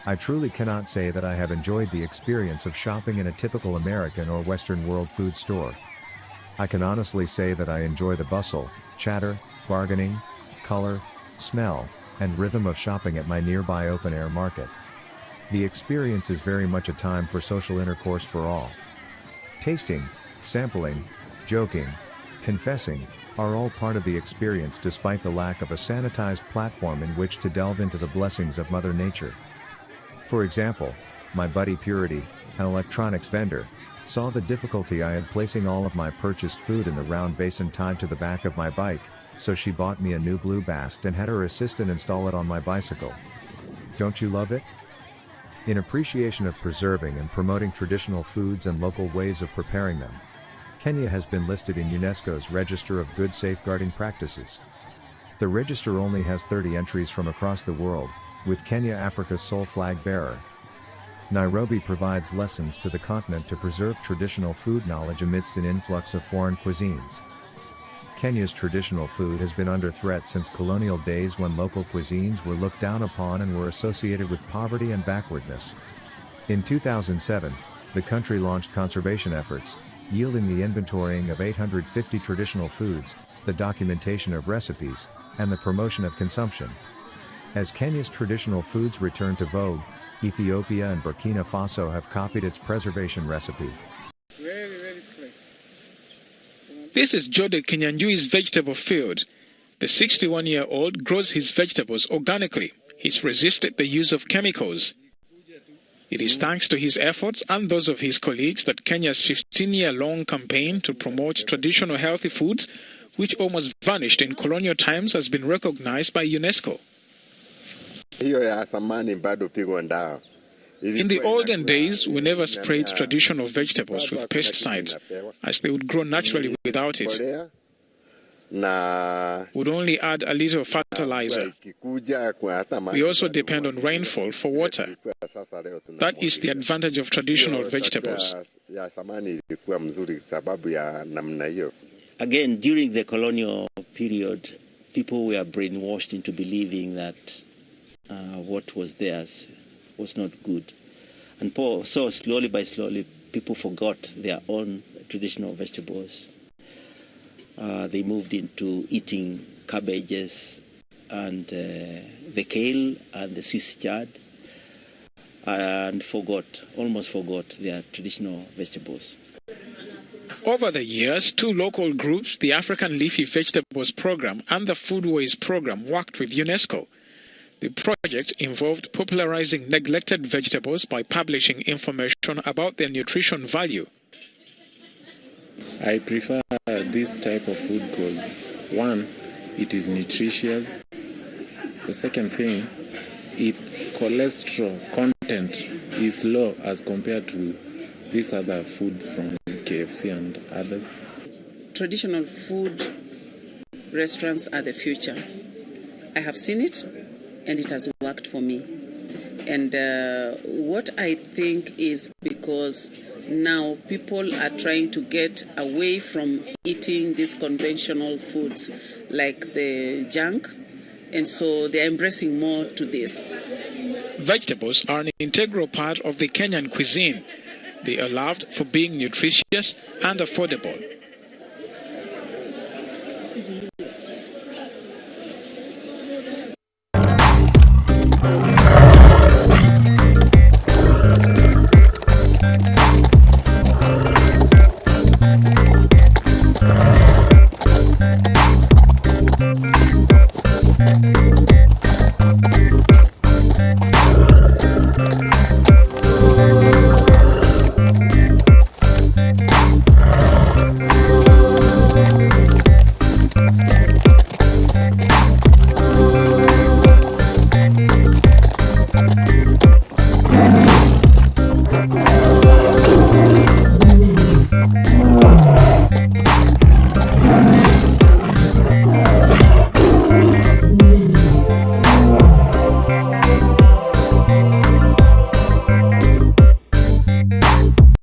I truly cannot say that I have enjoyed the experience of shopping in a typical American or Western world food store. I can honestly say that I enjoy the bustle, chatter, bargaining, color, smell, and rhythm of shopping at my nearby open-air market. The experience is very much a time for social intercourse for all. Tasting, sampling, joking, confessing, are all part of the experience despite the lack of a sanitized platform in which to delve into the blessings of Mother Nature. For example, my buddy Purity, an electronics vendor, saw the difficulty I had placing all of my purchased food in the round basin tied to the back of my bike, so she bought me a new blue basked and had her assistant install it on my bicycle. Don't you love it? In appreciation of preserving and promoting traditional foods and local ways of preparing them, Kenya has been listed in UNESCO's Register of Good Safeguarding Practices. The register only has 30 entries from across the world, with Kenya Africa's sole flag bearer. Nairobi provides lessons to the continent to preserve traditional food knowledge amidst an influx of foreign cuisines. Kenya's traditional food has been under threat since colonial days when local cuisines were looked down upon and were associated with poverty and backwardness. In 2007, the country launched conservation efforts, yielding the inventorying of 850 traditional foods, the documentation of recipes, and the promotion of consumption. As Kenya's traditional foods return to vogue, Ethiopia and Burkina Faso have copied its preservation recipe. This is Jode Kinyanjui's vegetable field. The 61-year-old grows his vegetables organically. He's resisted the use of chemicals. It is thanks to his efforts and those of his colleagues that Kenya's 15-year-long campaign to promote traditional healthy foods, which almost vanished in colonial times, has been recognized by UNESCO. In the olden days, we never sprayed traditional vegetables with pesticides, as they would grow naturally without it. We'd only add a little fertilizer. We also depend on rainfall for water. That is the advantage of traditional vegetables. Again, during the colonial period, people were brainwashed into believing that what was theirs was not good. And so slowly by slowly, people forgot their own traditional vegetables. They moved into eating cabbages and the kale and the Swiss chard, and almost forgot their traditional vegetables. Over the years, two local groups, the African Leafy Vegetables Program and the Foodways Program, worked with UNESCO. The project involved popularizing neglected vegetables by publishing information about their nutrition value. I prefer this type of food because, one, it is nutritious. The second thing, its cholesterol content is low as compared to these other foods from KFC and others. Traditional food restaurants are the future. I have seen it, and it has worked for me. And what I think is because now people are trying to get away from eating these conventional foods like the junk, and so they're embracing more to this. Vegetables are an integral part of the Kenyan cuisine. They are loved for being nutritious and affordable.